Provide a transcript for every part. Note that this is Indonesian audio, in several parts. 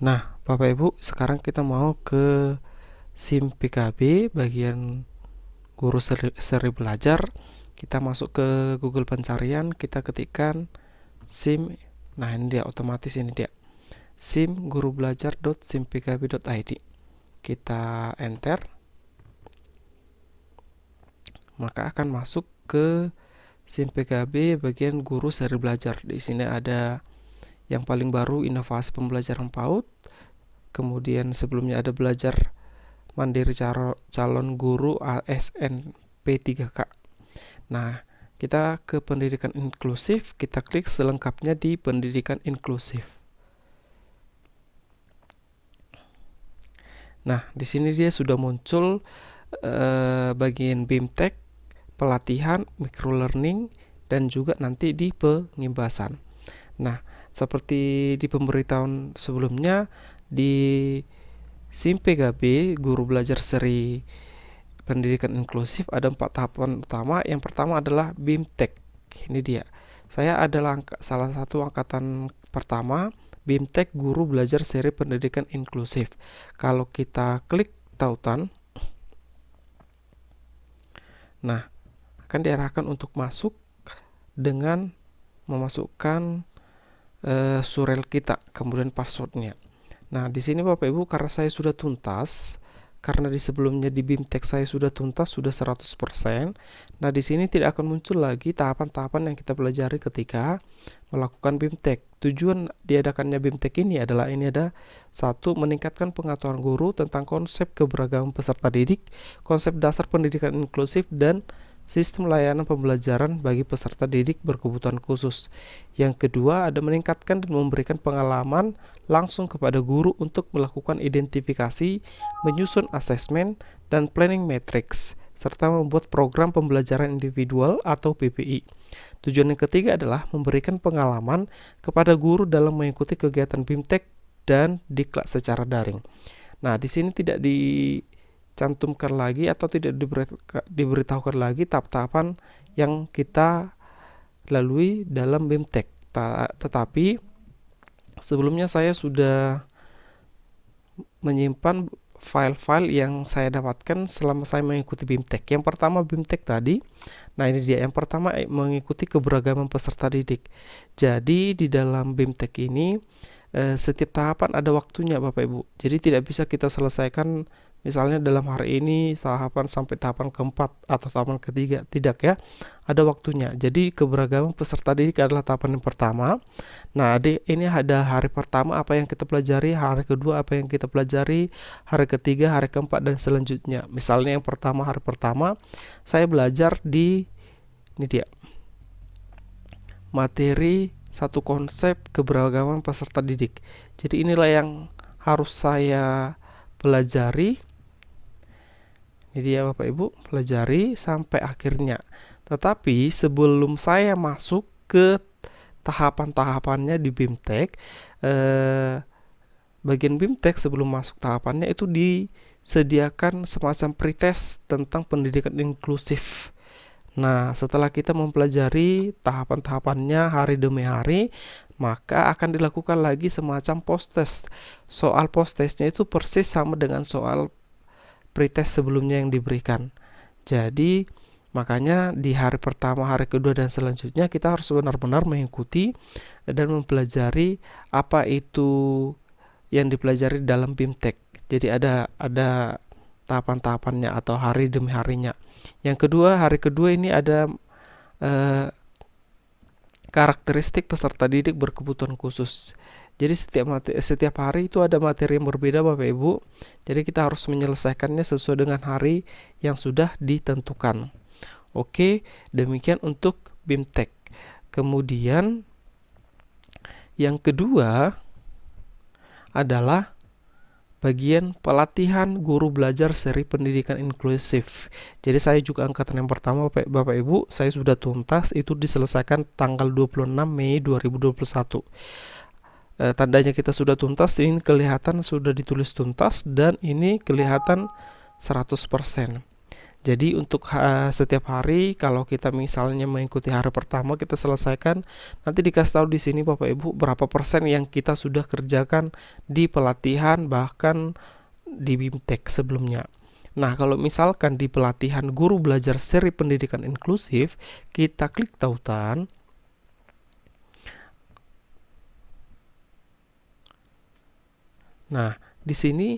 Nah, Bapak Ibu, sekarang kita mau ke SIM PKB bagian guru seri belajar. Kita masuk ke Google pencarian, kita ketikkan SIM. Nah, ini dia, otomatis ini dia. SIM gurubelajar.simpkb.id. Kita enter. Maka akan masuk ke SIM PKB bagian guru seri belajar. Di sini ada yang paling baru, inovasi pembelajaran PAUD. Kemudian sebelumnya ada belajar mandiri calon guru ASN P3K. Nah, kita ke pendidikan inklusif, kita klik selengkapnya di pendidikan inklusif. Nah, di sini dia sudah muncul bagian BIMTEK, pelatihan, microlearning, dan juga nanti di pengimbasan. Nah, seperti di pemberitahuan sebelumnya, di SIM PKB guru belajar seri pendidikan inklusif ada 4 tahapan utama. Yang pertama adalah BIMTEK. Ini dia. Saya adalah salah satu angkatan pertama BIMTEK guru belajar seri pendidikan inklusif. Kalau kita klik tautan, nah, akan diarahkan untuk masuk dengan memasukkan surel kita, kemudian passwordnya. Nah, di sini Bapak Ibu, karena saya sudah tuntas, karena di sebelumnya di BIMTEK saya sudah tuntas, sudah 100%. Nah, di sini tidak akan muncul lagi tahapan-tahapan yang kita pelajari ketika melakukan BIMTEK. Tujuan diadakannya BIMTEK ini adalah satu, meningkatkan pengetahuan guru tentang konsep keberagaman peserta didik, konsep dasar pendidikan inklusif, dan sistem layanan pembelajaran bagi peserta didik berkebutuhan khusus. Yang kedua, ada meningkatkan dan memberikan pengalaman langsung kepada guru untuk melakukan identifikasi, menyusun asesmen, dan planning matrix, serta membuat program pembelajaran individual atau PPI. Tujuan yang ketiga adalah memberikan pengalaman kepada guru dalam mengikuti kegiatan BIMTEK dan diklat secara daring. Nah, di sini tidak dicantumkan lagi atau tidak diberitahukan lagi tahap-tahapan yang kita lalui dalam BIMTEK. Tetapi sebelumnya saya sudah menyimpan file-file yang saya dapatkan selama saya mengikuti BIMTEK. Yang pertama BIMTEK tadi. Nah, ini dia. Yang pertama mengikuti keberagaman peserta didik. Jadi di dalam BIMTEK ini setiap tahapan ada waktunya Bapak Ibu. Jadi tidak bisa kita selesaikan misalnya dalam hari ini tahapan sampai tahapan keempat atau tahapan ketiga, tidak ya, ada waktunya. Jadi keberagaman peserta didik adalah tahapan yang pertama. Nah, ini ada hari pertama apa yang kita pelajari, hari kedua apa yang kita pelajari, hari ketiga, hari keempat, dan selanjutnya. Misalnya yang pertama, hari pertama saya belajar di ini dia, materi satu konsep keberagaman peserta didik. Jadi inilah yang harus saya pelajari. Ini dia Bapak Ibu, pelajari sampai akhirnya. Tetapi sebelum saya masuk ke tahapan-tahapannya di BIMTEK, bagian BIMTEK sebelum masuk tahapannya itu disediakan semacam pretest tentang pendidikan inklusif. Nah, setelah kita mempelajari tahapan-tahapannya hari demi hari, maka akan dilakukan lagi semacam post-test. Soal post-testnya itu persis sama dengan soal pretest sebelumnya yang diberikan. Jadi makanya di hari pertama, hari kedua, dan selanjutnya kita harus benar-benar mengikuti dan mempelajari apa itu yang dipelajari dalam BIMTEK. Jadi ada tahapan-tahapannya atau hari demi harinya. Yang kedua, hari kedua ini ada karakteristik peserta didik berkebutuhan khusus. Jadi setiap hari itu ada materi yang berbeda Bapak Ibu. Jadi kita harus menyelesaikannya sesuai dengan hari yang sudah ditentukan. Oke, demikian untuk BIMTEK. Kemudian yang kedua adalah bagian pelatihan guru belajar seri pendidikan inklusif. Jadi saya juga angkatan yang pertama Bapak Ibu, saya sudah tuntas, itu diselesaikan tanggal 26 Mei 2021. Tandanya kita sudah tuntas, ini kelihatan sudah ditulis tuntas dan ini kelihatan 100%. Jadi untuk setiap hari kalau kita misalnya mengikuti hari pertama kita selesaikan, nanti dikasih tahu di sini Bapak Ibu berapa persen yang kita sudah kerjakan di pelatihan bahkan di BIMTEK sebelumnya. Nah, kalau misalkan di pelatihan guru belajar seri pendidikan inklusif, kita klik tautan. Nah, di sini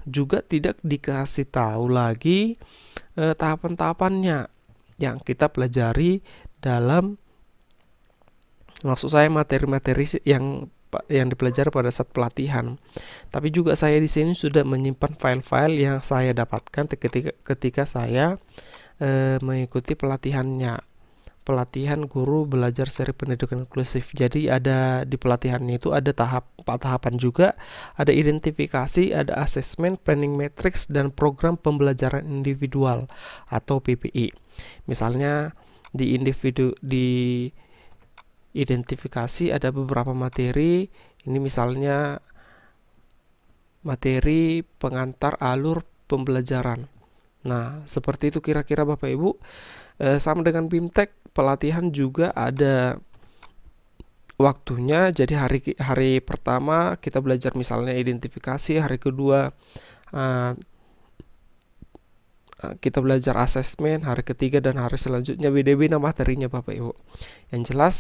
juga tidak dikasih tahu lagi tahapan-tahapannya yang kita pelajari dalam, maksud saya materi-materi yang dipelajari pada saat pelatihan. Tapi juga saya di sini sudah menyimpan file-file yang saya dapatkan ketika saya mengikuti pelatihan guru belajar seri pendidikan inklusif. Jadi ada di pelatihannya itu ada 4 tahapan juga, ada identifikasi, ada asesmen, planning matrix, dan program pembelajaran individual atau PPI. Misalnya di identifikasi ada beberapa materi, ini misalnya materi pengantar alur pembelajaran. Nah, seperti itu kira-kira Bapak Ibu. Sama dengan BIMTEK, pelatihan juga ada waktunya. Jadi hari pertama kita belajar misalnya identifikasi, hari kedua kita belajar asesmen, hari ketiga dan hari selanjutnya beda-beda materinya Bapak Ibu. Yang jelas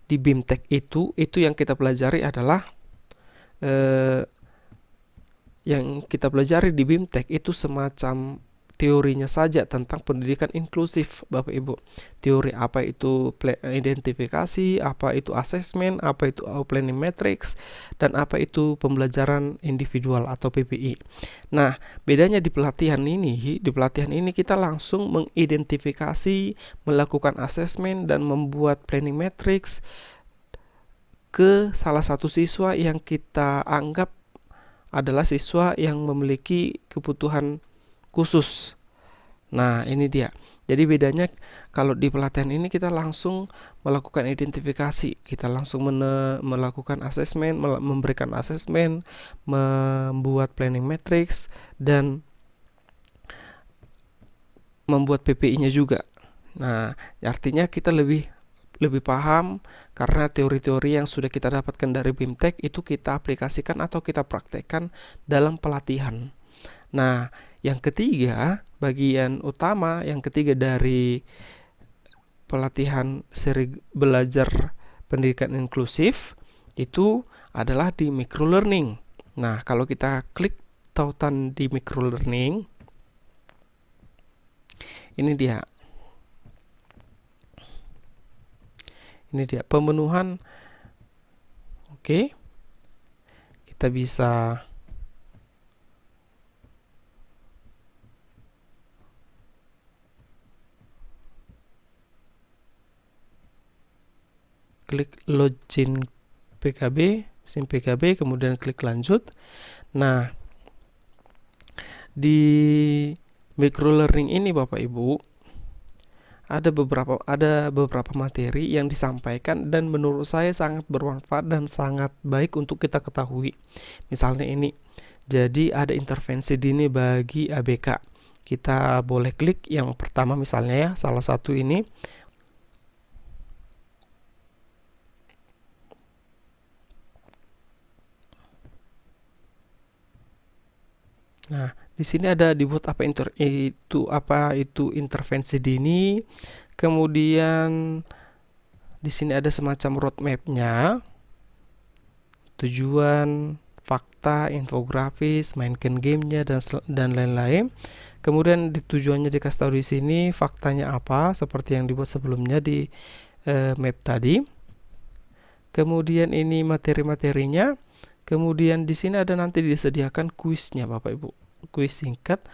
di BIMTEK itu yang kita pelajari adalah yang kita pelajari di BIMTEK itu semacam teorinya saja tentang pendidikan inklusif Bapak Ibu. Teori apa itu identifikasi, apa itu asesmen, apa itu planning matrix, dan apa itu pembelajaran individual atau PPI. Nah, bedanya di pelatihan ini kita langsung mengidentifikasi, melakukan asesmen dan membuat planning matrix ke salah satu siswa yang kita anggap adalah siswa yang memiliki kebutuhan khusus. Nah, ini dia. Jadi bedanya kalau di pelatihan ini kita langsung melakukan identifikasi, kita langsung melakukan asesmen, memberikan asesmen, membuat planning matrix, dan membuat PPI-nya juga. Nah, artinya kita lebih paham karena teori-teori yang sudah kita dapatkan dari BIMTEK itu kita aplikasikan atau kita praktekkan dalam pelatihan. Nah, yang ketiga, bagian utama yang ketiga dari pelatihan seri belajar pendidikan inklusif itu adalah di microlearning. Nah, kalau kita klik tautan di microlearning, ini dia. Ini dia pemenuhan. Oke. Kita bisa klik login PKB, SIM PKB, kemudian klik lanjut. Nah, di microlearning ini Bapak Ibu ada beberapa materi yang disampaikan dan menurut saya sangat bermanfaat dan sangat baik untuk kita ketahui. Misalnya ini, jadi ada intervensi dini bagi ABK. Kita boleh klik yang pertama misalnya ya, salah satu ini. Nah, di sini ada dibuat apa itu intervensi dini. Kemudian di sini ada semacam roadmap-nya, tujuan, fakta, infografis, mainkan gamenya dan lain-lain. Kemudian di tujuannya dikasih tahu di sini, faktanya apa seperti yang dibuat sebelumnya di map tadi. Kemudian ini materi-materinya. Kemudian di sini ada nanti disediakan kuisnya Bapak Ibu. Kuis singkat.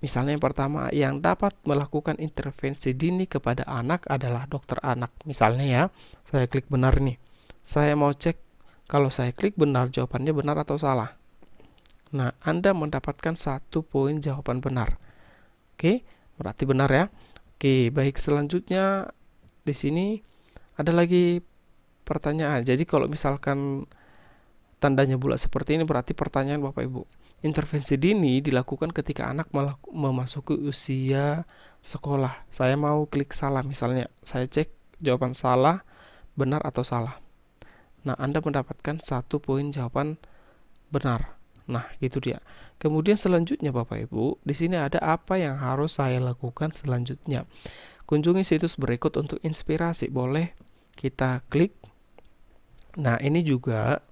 Misalnya yang pertama, yang dapat melakukan intervensi dini kepada anak adalah dokter anak. Misalnya ya, saya klik benar nih. Saya mau cek kalau saya klik benar jawabannya benar atau salah. Nah, Anda mendapatkan 1 poin jawaban benar. Oke, berarti benar ya. Oke, baik, selanjutnya di sini ada lagi pertanyaan. Jadi kalau misalkan tandanya bulat seperti ini berarti pertanyaan Bapak Ibu. intervensi dini dilakukan ketika anak memasuki usia sekolah. Saya mau klik salah misalnya. Saya cek jawaban salah, benar atau salah. Nah, Anda mendapatkan 1 poin jawaban benar. Nah, itu dia. Kemudian selanjutnya Bapak Ibu, di sini ada apa yang harus saya lakukan selanjutnya. Kunjungi situs berikut untuk inspirasi. Boleh kita klik. Nah, ini juga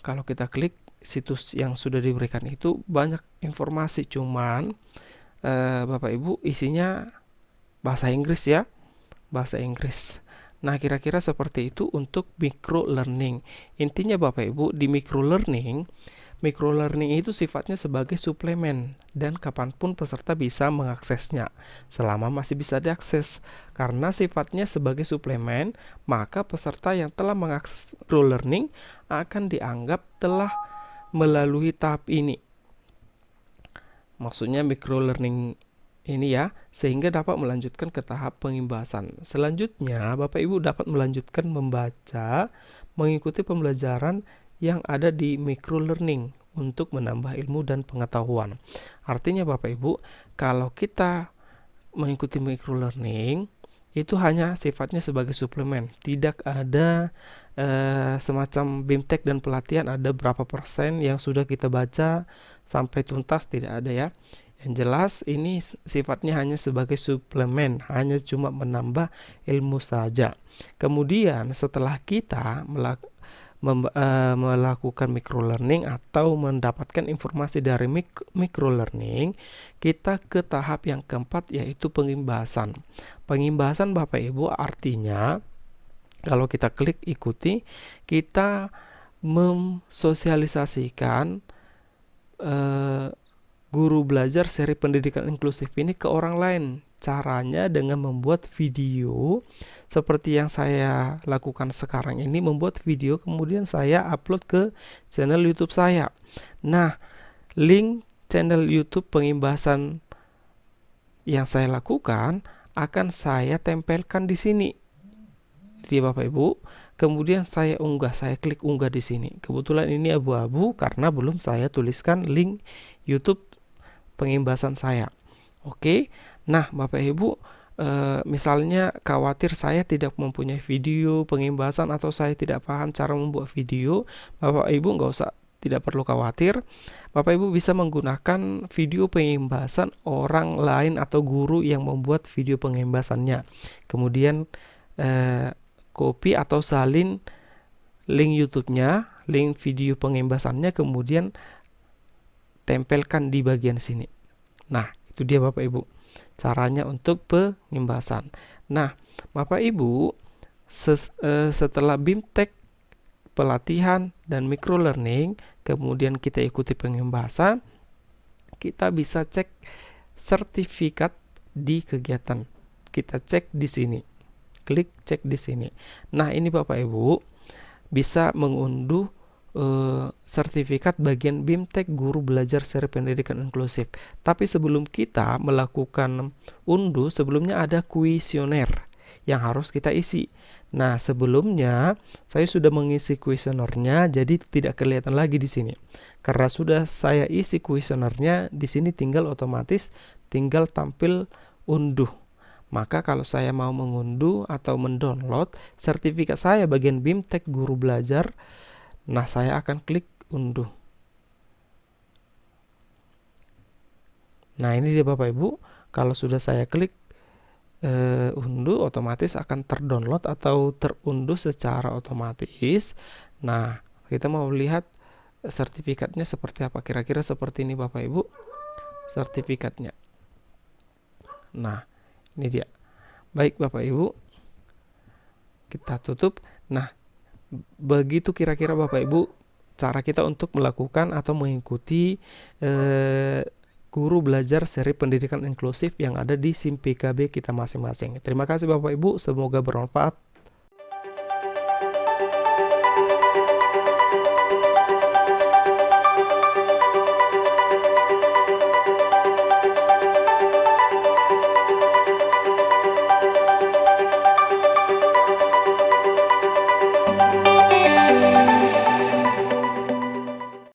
kalau kita klik situs yang sudah diberikan itu banyak informasi, cuman Bapak Ibu isinya bahasa Inggris ya, bahasa Inggris. Nah, kira-kira seperti itu untuk micro learning. Intinya Bapak Ibu, di micro learning itu sifatnya sebagai suplemen dan kapanpun peserta bisa mengaksesnya selama masih bisa diakses. Karena sifatnya sebagai suplemen, maka peserta yang telah mengakses micro learning akan dianggap telah melalui tahap ini. Maksudnya micro learning ini ya, sehingga dapat melanjutkan ke tahap pengimbasan. Selanjutnya, Bapak Ibu dapat melanjutkan membaca, mengikuti pembelajaran yang ada di micro learning untuk menambah ilmu dan pengetahuan. Artinya Bapak Ibu, kalau kita mengikuti micro learning itu hanya sifatnya sebagai suplemen, tidak ada semacam BIMTEK dan pelatihan ada berapa persen yang sudah kita baca sampai tuntas, tidak ada ya. Yang jelas ini sifatnya hanya sebagai suplemen, hanya cuma menambah ilmu saja. Kemudian setelah kita melakukan micro learning atau mendapatkan informasi dari micro learning, kita ke tahap yang keempat, yaitu pengimbasan. Pengimbasan Bapak Ibu artinya kalau kita klik ikuti, kita memsosialisasikan guru belajar seri pendidikan inklusif ini ke orang lain. Caranya dengan membuat video seperti yang saya lakukan sekarang ini, membuat video kemudian saya upload ke channel YouTube saya. Nah, link channel YouTube pengimbasan yang saya lakukan akan saya tempelkan di sini. Jadi Bapak Ibu, kemudian saya unggah, saya klik unggah di sini. Kebetulan ini abu-abu karena belum saya tuliskan link YouTube pengimbasan saya. Oke. Nah, Bapak Ibu, misalnya khawatir saya tidak mempunyai video pengimbasan atau saya tidak paham cara membuat video, Bapak Ibu tidak perlu khawatir. Bapak Ibu bisa menggunakan video pengimbasan orang lain atau guru yang membuat video pengimbasannya. Kemudian copy atau salin link YouTube-nya, link video pengimbasannya, kemudian tempelkan di bagian sini. Nah, itu dia Bapak Ibu, caranya untuk pengimbasan. Nah, Bapak Ibu, setelah BIMTEK, pelatihan, dan micro learning, kemudian kita ikuti pengimbasan, kita bisa cek sertifikat di kegiatan. Kita cek di sini. Klik cek di sini. Nah, ini Bapak Ibu bisa mengunduh sertifikat bagian BIMTEK Guru Belajar Seri Pendidikan Inklusif. Tapi sebelum kita melakukan unduh, sebelumnya ada kuesioner yang harus kita isi. Nah, sebelumnya saya sudah mengisi kuesionernya, jadi tidak kelihatan lagi di sini. Karena sudah saya isi kuesionernya, di sini tinggal otomatis tinggal tampil unduh. Maka kalau saya mau mengunduh atau mendownload sertifikat saya bagian BIMTEK Guru Belajar, nah saya akan klik unduh. Nah, ini dia Bapak Ibu, kalau sudah saya klik unduh, otomatis akan terdownload atau terunduh secara otomatis. Nah, kita mau lihat sertifikatnya seperti apa. Kira-kira seperti ini Bapak Ibu sertifikatnya. Nah, ini dia. Baik Bapak Ibu, kita tutup. Nah, begitu kira-kira Bapak Ibu cara kita untuk melakukan atau mengikuti guru belajar seri pendidikan inklusif yang ada di SIM PKB kita masing-masing. Terima kasih Bapak Ibu, semoga bermanfaat.